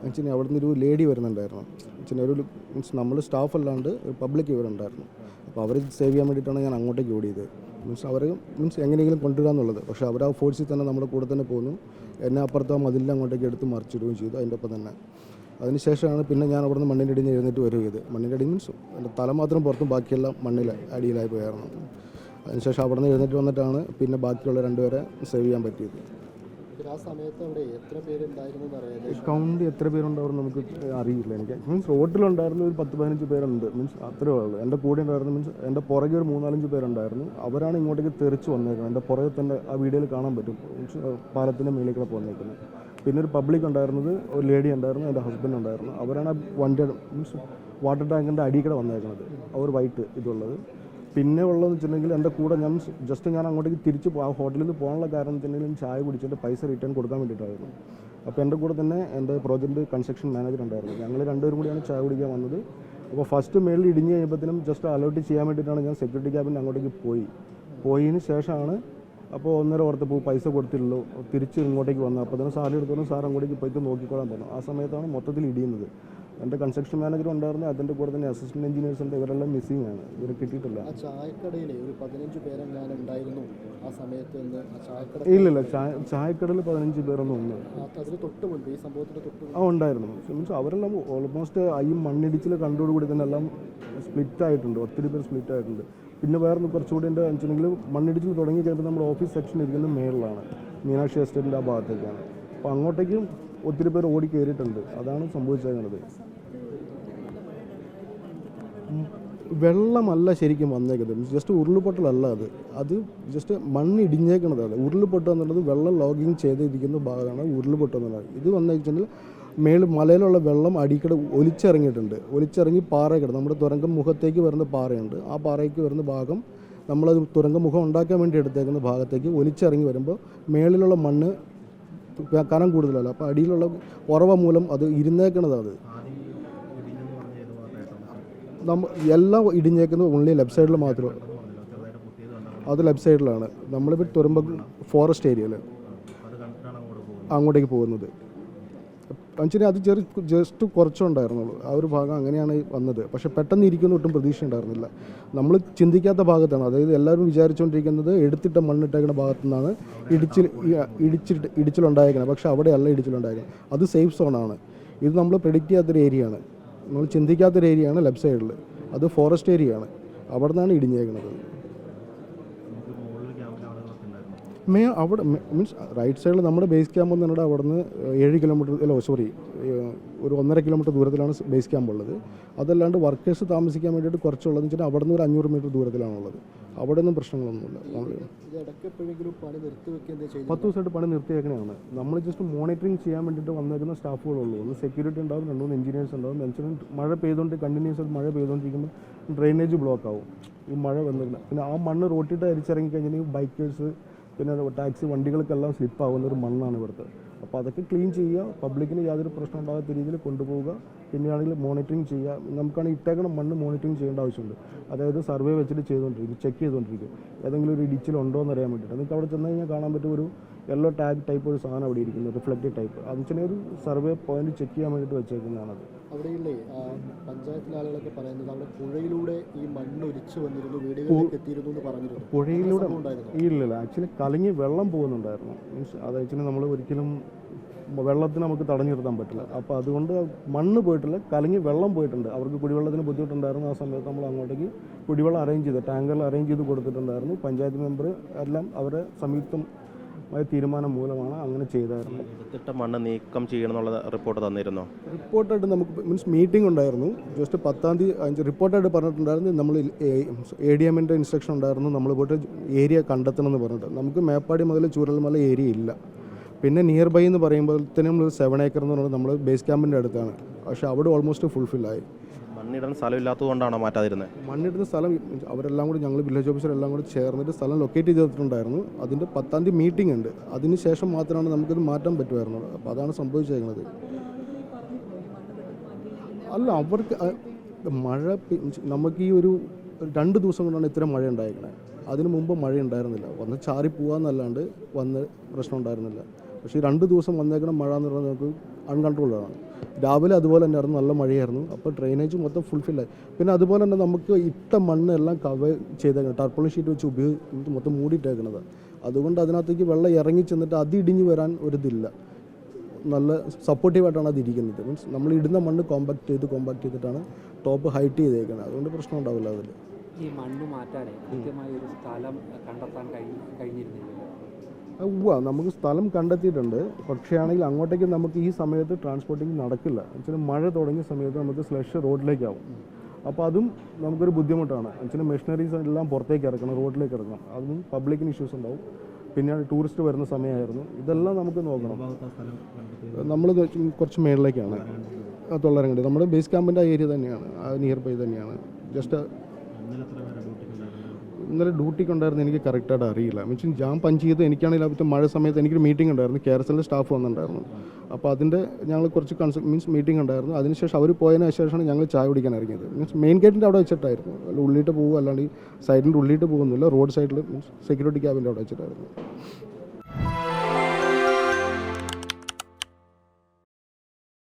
Actually അവിടെ നിന്ന് ഒരു ലേഡി വരുന്നുണ്ടായിരുന്നു. ആക്ച്വലി ഒരു മീൻസ് നമ്മൾ സ്റ്റാഫ് അല്ലാണ്ട് ഒരു പബ്ലിക് ഇവരുണ്ടായിരുന്നു. അപ്പോൾ അവർ സേവ് ചെയ്യാൻ വേണ്ടിയിട്ടാണ് ഞാൻ അങ്ങോട്ടേക്ക് ഓടിയത്. അവർ എങ്ങനെയെങ്കിലും കൊണ്ടുവരാമെന്നുള്ളത്. പക്ഷേ അവർ ആ ഫോഴ്സിൽ തന്നെ നമ്മുടെ കൂടെ തന്നെ പോന്നു. എന്നെ അപ്പുറത്ത് ആ മതിലിൽ അങ്ങോട്ടേക്ക് എടുത്ത് മറിച്ചിടുകയും ചെയ്തു. അതിൻ്റെ ഒപ്പം തന്നെ അതിനുശേഷമാണ് പിന്നെ ഞാൻ അവിടെ നിന്ന് മണ്ണിൻ്റെ അടിയിൽ നിന്ന് എഴുന്നേറ്റ് വരിക ചെയ്ത്. മണ്ണിൻ്റെ അടി മീൻസ് എൻ്റെ തല മാത്രം പുറത്തും ബാക്കിയെല്ലാം മണ്ണിൽ അടിയിലായി പോയായിരുന്നു. അതിനുശേഷം അവിടെ നിന്ന് എഴുന്നേറ്റ് വന്നിട്ടാണ് പിന്നെ ബാക്കിയുള്ള രണ്ടുപേരെ സേവ് ചെയ്യാൻ പറ്റിയത്. ആ സമയത്ത് അവിടെ എത്ര പേരുണ്ടായിരുന്നു? കൗണ്ട് എത്ര പേരുണ്ടാവും നമുക്ക് അറിയില്ല. എനിക്ക് മീൻസ് റോഡിലുണ്ടായിരുന്ന ഒരു 10-15 പേരുണ്ട്. മീൻസ് അത്രയേ ഉള്ളൂ. എൻ്റെ കൂടെ ഉണ്ടായിരുന്നു. മീൻസ് എൻ്റെ പുറകെ ഒരു 3-4 പേരുണ്ടായിരുന്നു. അവരാണ് ഇങ്ങോട്ടേക്ക് തെറിച്ച് വന്നേക്കുന്നത്. എൻ്റെ പുറകെ തന്നെ ആ വീഡിയോയിൽ കാണാൻ പറ്റും. മീൻസ് പാലത്തിൻ്റെ മേലേക്കൂടെ വന്നേക്കുന്നത്. പിന്നെ ഒരു പബ്ലിക് ഉണ്ടായിരുന്നത്, ഒരു ലേഡി ഉണ്ടായിരുന്നു, എൻ്റെ ഹസ്ബൻഡ് ഉണ്ടായിരുന്നു. അവരാണ് വണ്ടിയുടെ മീൻസ് വാട്ടർ ടാങ്കിൻ്റെ അടിയിൽക്കൂടെ വന്നേക്കുന്നത്. അവർ വൈറ്റ് ഇതുള്ളത്. പിന്നെ ഉള്ളതെന്ന് വെച്ചിട്ടുണ്ടെങ്കിൽ എൻ്റെ കൂടെ ഞാൻ അങ്ങോട്ടേക്ക് തിരിച്ച് ആ ഹോട്ടലിൽ നിന്ന് പോകാനുള്ള കാരണം വെച്ചിട്ടുണ്ടെങ്കിൽ ചായ കുടിച്ചിട്ട് പൈസ റിട്ടേൺ കൊടുക്കാൻ വേണ്ടിയിട്ടായിരുന്നു. അപ്പോൾ എൻ്റെ കൂടെ തന്നെ എൻ്റെ പ്രോജക്റ്റ് കൺസ്ട്രക്ഷൻ മാനേജർ ഉണ്ടായിരുന്നു. ഞങ്ങൾ രണ്ടുപേരും കൂടിയാണ് ചായ കുടിക്കാൻ വന്നത്. അപ്പോൾ ഫസ്റ്റ് മേളിൽ ഇടിഞ്ഞ് കഴിയുമ്പോഴത്തേനും ജസ്റ്റ് അലോട്ട് ചെയ്യാൻ വേണ്ടിയിട്ടാണ് ഞാൻ സെക്യൂരിറ്റി ക്യാബിൻ്റെ അങ്ങോട്ടേക്ക് പോയതിന് ശേഷമാണ് അപ്പോൾ ഒന്നര ഓർത്തപ്പോൾ പൈസ കൊടുത്തില്ലല്ലോ, തിരിച്ച് ഇങ്ങോട്ടേക്ക് വന്നു. അപ്പോൾ തന്നെ സാറിന് എടുത്തോളം സാർ അങ്ങോട്ടേക്ക് പോയിട്ട് നോക്കിക്കോളാൻ പറഞ്ഞു. ആ സമയത്താണ് മൊത്തത്തിൽ ഇടിയുന്നത്. എൻ്റെ കൺസ്ട്രക്ഷൻ മാനേജർ ഉണ്ടായിരുന്നു. അതിൻ്റെ കൂടെ തന്നെ അസിസ്റ്റൻറ്റ് എഞ്ചിനീയേഴ്സിൻ്റെ ഇവരെല്ലാം മിസ്സിംഗ് ആണ്. ഇവരെ കിട്ടിയിട്ടില്ല. ആ ചായക്കടയിൽ ഒരു 15 പേരെങ്ങാനും ഉണ്ടായിരുന്നു ആ സമയത്ത്. ഇല്ലില്ല, ചായക്കടയിൽ 15 പേരൊന്നും ഉണ്ട്. അതിന് തൊട്ട് മുൻപ് ഈ സംഭവത്തിന് തൊട്ട് ഉണ്ടായിരുന്നു. മീൻസ് അവരെല്ലാം ഓൾമോസ്റ്റ് ഈ മണ്ണിടിച്ചിൽ കണ്ടോടുകൂടി തന്നെ എല്ലാം സ്പ്ലിറ്റ് ആയിട്ടുണ്ട്. ഒത്തിരി പേര് സ്പ്ലിറ്റ് ആയിട്ടുണ്ട്. പിന്നെ വേറെ കുറച്ചുകൂടി എൻ്റെ വെച്ചിട്ടുണ്ടെങ്കിൽ മണ്ണിടിച്ചിൽ തുടങ്ങി കഴിയുമ്പോൾ നമ്മുടെ ഓഫീസ് സെക്ഷൻ ഇരിക്കുന്നത് മേളിലാണ്, മീനാക്ഷി എസ്റ്റേറ്റിൻ്റെ ആ ഭാഗത്തേക്കാണ്. അപ്പോൾ അങ്ങോട്ടേക്കും ഒത്തിരി പേര് ഓടി കയറിയിട്ടുണ്ട്. അതാണ് സംഭവിച്ചത്. വെള്ളമല്ല ശരിക്കും വന്നേക്കുന്നത്. ജസ്റ്റ് ഉരുൾപൊട്ടലല്ല അത് ജസ്റ്റ് മണ്ണിടിഞ്ഞേക്കണത്. ഉരുൾപൊട്ടുക എന്നുള്ളത് വെള്ളം ലോഗിങ് ചെയ്തിരിക്കുന്ന ഭാഗമാണ് ഉരുൾപൊട്ടുക എന്നുള്ളത്. ഇത് വന്നിട്ടുണ്ടെങ്കിൽ മലയിലുള്ള വെള്ളം അടിക്കടെ ഒലിച്ചിറങ്ങി പാറയ്ക്കട നമ്മുടെ തുരങ്കം മുഖത്തേക്ക് വരുന്ന പാറയുണ്ട്. ആ പാറയ്ക്ക് വരുന്ന ഭാഗം നമ്മളത് തുരങ്കമുഖം ഉണ്ടാക്കാൻ വേണ്ടി എടുത്തേക്കുന്ന ഭാഗത്തേക്ക് ഒലിച്ചിറങ്ങി വരുമ്പോൾ മേളിലുള്ള മണ്ണ് കനം കൂടുതലല്ല. അപ്പോൾ അടിയിലുള്ള ഉറവ മൂലം അത് ഇരുന്നേക്കണത്. എല്ലാം ഇടിഞ്ഞേക്കുന്നത് ഓൺലി ലെഫ്റ്റ് സൈഡിൽ മാത്രമേ. അത് ലെഫ്റ്റ് സൈഡിലാണ്. നമ്മളിപ്പോൾ തുരമ്പം ഫോറസ്റ്റ് ഏരിയയിൽ അങ്ങോട്ടേക്ക് പോകുന്നത്. എന്നുവെച്ചാൽ അത് ജസ്റ്റ് കുറച്ചുണ്ടായിരുന്നുള്ളൂ. ആ ഒരു ഭാഗം അങ്ങനെയാണ് വന്നത്. പക്ഷെ പെട്ടെന്ന് ഇരിക്കുന്ന ഒട്ടും പ്രതീക്ഷ ഉണ്ടായിരുന്നില്ല. നമ്മൾ ചിന്തിക്കാത്ത ഭാഗത്താണ്. അതായത് എല്ലാവരും വിചാരിച്ചുകൊണ്ടിരിക്കുന്നത് എടുത്തിട്ട മണ്ണിട്ടേക്കുന്ന ഭാഗത്തു നിന്നാണ് ഇടിച്ചിലുണ്ടായിരിക്കുന്നത്. പക്ഷെ അവിടെയല്ല ഇടിച്ചിലുണ്ടായിരിക്കുന്നത്. അത് സേഫ് സോണാണ്. ഇത് നമ്മൾ പ്രെഡിക്റ്റ് ചെയ്യാത്തൊരു ഏരിയയാണ്. നമ്മൾ ചിന്തിക്കാത്തൊരു ഏരിയയാണ് ലെഫ്റ്റ് സൈഡിൽ. അത് ഫോറസ്റ്റ് ഏരിയയാണ്. അവിടെ നിന്നാണ് ഇടിഞ്ഞേക്കുന്നത്. അവിടെ മീൻസ് റൈറ്റ് സൈഡിൽ നമ്മുടെ ബേസ് ക്യാമ്പ് എന്ന് പറഞ്ഞാൽ അവിടെ നിന്ന് 7 കിലോമീറ്റർ ഒരു 1.5 കിലോമീറ്റർ ദൂരത്തിലാണ് ബേസ് ക്യാമ്പ് ഉള്ളത്. അതല്ലാണ്ട് വർക്കേഴ്സ് താമസിക്കാൻ വേണ്ടിയിട്ട് കുറച്ചുള്ളതെന്ന് വെച്ചാൽ അവിടെ നിന്ന് ഒരു 500 മീറ്റർ ദൂരത്തിലാണുള്ളത്. അവിടെ ഒന്നും പ്രശ്നങ്ങളൊന്നുമില്ല. 10 ദിവസമായിട്ട് പണി നിർത്തിയേക്കണതാണ്. നമ്മൾ ജസ്റ്റ് മോണിറ്ററിങ് ചെയ്യാൻ വേണ്ടിയിട്ട് വന്നേക്കുന്ന സ്റ്റാഫുകളുള്ളൂ. ഒന്ന് സെക്യൂരിറ്റി ഉണ്ടാവും, 2-3 എഞ്ചിനീയേഴ്സ് ഉണ്ടാവും. മഴ കണ്ടിന്യൂസ് മഴ പെയ്തുകൊണ്ടിരിക്കുമ്പോൾ ഡ്രെയിനേജ് ബ്ലോക്ക് ആവും. ഈ മഴ വന്നില്ല. പിന്നെ ആ മണ്ണ് റോട്ടിട്ട് അരിച്ചിറങ്ങി കഴിഞ്ഞാൽ ബൈക്കേഴ്സ് പിന്നെ ടാക്സി വണ്ടികൾക്കെല്ലാം സ്ലിപ്പാകുന്ന ഒരു മണ്ണാണ് ഇവിടുത്തെ. അപ്പോൾ അതൊക്കെ ക്ലീൻ ചെയ്യുക, പബ്ലിക്കിന് യാതൊരു പ്രശ്നം ഉണ്ടാകാത്ത രീതിയിൽ കൊണ്ടുപോവുക. പിന്നെയാണെങ്കിൽ മോണിറ്ററിങ് ചെയ്യുക. നമുക്കാണെങ്കിൽ ഇട്ടേക്കണ മണ്ണ് മോണിറ്ററിങ് ചെയ്യേണ്ട ആവശ്യമുണ്ട്. അതായത് സർവേ വെച്ചിട്ട് ചെക്ക് ചെയ്തുകൊണ്ടിരിക്കും. ഏതെങ്കിലും ഒരു ഇടിച്ചിലുണ്ടോ എന്ന് അറിയാൻ വേണ്ടിയിട്ട്. നിങ്ങൾക്ക് അവിടെ ചെന്ന് കഴിഞ്ഞാൽ കാണാൻ പറ്റും ഒരു യെല്ലോ ടാഗ് ടൈപ്പ് ഒരു സാധനം അവിടെ ഇരിക്കുന്നു, റിഫ്ലക്റ്റീവ് ടൈപ്പ്. അത് വെച്ചാൽ ഒരു സർവേ പോയിന്റ് ചെക്ക് ചെയ്യാൻ വേണ്ടിയിട്ട് വെച്ചേക്കുന്നതാണത്. അവിടെയില്ലേ പഞ്ചായത്തിലെ ആളുകളൊക്കെ പറയുന്നത് അവിടെ പുഴയിലൂടെ ഈ മണ്ണ് ഒലിച്ചു വന്നിരുന്നു, വീടുകളിലേക്ക് എത്തിയിരുന്നു എന്ന് പറഞ്ഞിരുന്നു. പുഴയിലൂടെ ഇല്ലല്ല, ആക്ച്വലി കലങ്ങി വെള്ളം പോകുന്നുണ്ടായിരുന്നു. മീൻസ് അത് ആക്ച്വലി നമ്മൾ ഒരിക്കലും വെള്ളത്തിന് നമുക്ക് തടഞ്ഞു നിർത്താൻ പറ്റില്ല. അപ്പോൾ അതുകൊണ്ട് മണ്ണ് പോയിട്ടില്ല, കലങ്ങി വെള്ളം പോയിട്ടുണ്ട്. അവർക്ക് കുടിവെള്ളത്തിന് ബുദ്ധിമുട്ടുണ്ടായിരുന്നു. ആ സമയത്ത് നമ്മൾ അങ്ങോട്ടേക്ക് കുടിവെള്ളം അറേഞ്ച് ചെയ്ത് ടാങ്കറിൽ അറേഞ്ച് ചെയ്ത് കൊടുത്തിട്ടുണ്ടായിരുന്നു. പഞ്ചായത്ത് മെമ്പർ എല്ലാം അവരെ സംയുക്തമായ തീരുമാനം മൂലമാണ് അങ്ങനെ ചെയ്തായിരുന്നു. എടുത്തിട്ട മണ്ണ് നീക്കം ചെയ്യണമെന്നുള്ള റിപ്പോർട്ട് തന്നിരുന്നോ? റിപ്പോർട്ടായിട്ട് നമുക്ക് മീൻസ് മീറ്റിംഗ് ഉണ്ടായിരുന്നു. ജസ്റ്റ് 10-ാം തീയതി റിപ്പോർട്ടായിട്ട് പറഞ്ഞിട്ടുണ്ടായിരുന്നു. നമ്മൾ ADM-ൻ്റെ ഇൻസ്ട്രക്ഷൻ ഉണ്ടായിരുന്നു. നമ്മൾ പോയിട്ട് ഏരിയ കണ്ടെത്തണം എന്ന് പറഞ്ഞിട്ട്. നമുക്ക് മേപ്പാടി മുതൽ ചൂരൽമല ഏരിയ ഇല്ല. പിന്നെ നിയർ ബൈ എന്ന് പറയുമ്പോഴത്തേനും ഒരു 7 ഏക്കർ എന്ന് പറയുന്നത് നമ്മൾ ബേസ് ക്യാമ്പിൻ്റെ അടുത്താണ്. പക്ഷേ അവിടെ ഓൾമോസ്റ്റ് ഫുൾഫില്ലായി. മണ്ണിടാൻ സ്ഥലമില്ലാത്തതുകൊണ്ടാണോ മാറ്റാതിരുന്നത്? മണ്ണിടുന്ന സ്ഥലം അവരെല്ലാം കൂടി ഞങ്ങൾ വില്ലേജ് ഓഫീസറെല്ലാം കൂടി ചേർന്നിട്ട് സ്ഥലം ലൊക്കേറ്റ് ചെയ്തിട്ടുണ്ടായിരുന്നു. അതിൻ്റെ 10-ാം തീയതി മീറ്റിംഗ് ഉണ്ട്. അതിന് ശേഷം മാത്രമാണ് നമുക്കിത് മാറ്റാൻ പറ്റുമായിരുന്നത്. അപ്പോൾ അതാണ് സംഭവിച്ചേക്കുന്നത്. അല്ല, അവർക്ക് മഴ നമുക്ക് ഈ ഒരു 2 ദിവസം കൊണ്ടാണ് ഇത്രയും മഴ ഉണ്ടായിരിക്കണേ. അതിന് മുമ്പ് മഴ ഉണ്ടായിരുന്നില്ല. വന്ന് ചാറി പോകാമെന്നല്ലാണ്ട് വന്ന് പ്രശ്നം ഉണ്ടായിരുന്നില്ല. പക്ഷേ ഈ 2 ദിവസം വന്നേക്കുന്ന മഴ എന്ന് പറഞ്ഞാൽ നമുക്ക് അൺകൺട്രോൾഡാണ്. രാവിലെ അതുപോലെ തന്നെയായിരുന്നു, നല്ല മഴയായിരുന്നു. അപ്പോൾ ഡ്രെയിനേജ് മൊത്തം ഫുൾഫില്ലായി. പിന്നെ അതുപോലെ തന്നെ നമുക്ക് ഇട്ട മണ്ണ് എല്ലാം കവർ ചെയ്തേക്കണം, ടർപ്പോളിൻ ഷീറ്റ് വെച്ച് മൊത്തം മൂടിയിട്ടേക്കണത്. അതുകൊണ്ട് അതിനകത്തേക്ക് വെള്ളം ഇറങ്ങി ചെന്നിട്ട് അത് ഇടിഞ്ഞ് വരാൻ ഒരിതില്ല, നല്ല സപ്പോർട്ടീവായിട്ടാണ് അത് ഇരിക്കുന്നത്. മീൻസ് നമ്മൾ ഇടുന്ന മണ്ണ് കോമ്പാക്ട് ചെയ്തിട്ടാണ് ടോപ്പ് ഹൈറ്റ് ചെയ്തേക്കുന്നത്. അതുകൊണ്ട് പ്രശ്നം ഉണ്ടാവില്ല അതിൽ. ഈ മണ്ണ് മാറ്റാനേ കൃത്യമായ ഒരു സ്ഥലം കണ്ടെത്താൻ കഴിഞ്ഞിരുന്നില്ല. നമുക്ക് സ്ഥലം കണ്ടെത്തിയിട്ടുണ്ട്, പക്ഷേ ആണെങ്കിൽ അങ്ങോട്ടേക്ക് നമുക്ക് ഈ സമയത്ത് ട്രാൻസ്പോർട്ടിങ് നടക്കില്ല. വെച്ചാൽ മഴ തുടങ്ങിയ സമയത്ത് നമുക്ക് സ്ലഷ് റോഡിലേക്കാവും. അപ്പോൾ അതും നമുക്കൊരു ബുദ്ധിമുട്ടാണ്. വെച്ചാൽ മെഷീനറീസ് എല്ലാം പുറത്തേക്ക് ഇറക്കണം, റോഡിലേക്ക് ഇറക്കണം. അതും പബ്ലിക്കിന് ഇഷ്യൂസ് ഉണ്ടാവും. പിന്നെ ടൂറിസ്റ്റ് വരുന്ന സമയമായിരുന്നു. ഇതെല്ലാം നമുക്ക് നോക്കണം. നമ്മൾ കുറച്ച് മേളിലേക്കാണ്, തൊള്ളരങ്ങണ്ടി നമ്മുടെ ബേസ് ക്യാമ്പിൻ്റെ ഏരിയ തന്നെയാണ്, നിയർ ബൈ തന്നെയാണ്. ജസ്റ്റ് ഇന്നലെ ഡ്യൂട്ടിക്ക് ഉണ്ടായിരുന്നു, എനിക്ക് കറക്റ്റായിട്ട് അറിയില്ല. മീൻസ് ഞാൻ പഞ്ച് ചെയ്ത് എനിക്കാണെങ്കിൽ അവിടുത്തെ മഴ സമയത്ത് എനിക്കൊരു മീറ്റിംഗ് ഉണ്ടായിരുന്നു, KRSL സ്റ്റാഫ് വന്നിട്ടുണ്ടായിരുന്നു. അപ്പോൾ അതിൻ്റെ ഞങ്ങൾ കുറച്ച് മീറ്റിംഗ് ഉണ്ടായിരുന്നു. അതിനുശേഷം അവർ പോയതിനു ശേഷമാണ് ഞങ്ങൾ ചായ കുടിക്കാൻ ഇറങ്ങിയത്. മീൻസ് മെയിൻ ഗേറ്റിൻ്റെ അവിടെ വെച്ചിട്ടായിരുന്നു, ഉള്ളിട്ട് പോകുക, അല്ലാണ്ട് ഈ സൈഡിൻ്റെ ഉള്ളിട്ട് പോകുന്നില്ല, റോഡ് സൈഡിൽ മീൻസ് സെക്യൂരിറ്റി ക്യാബിൻ്റെ അവിടെ വെച്ചിട്ടായിരുന്നു.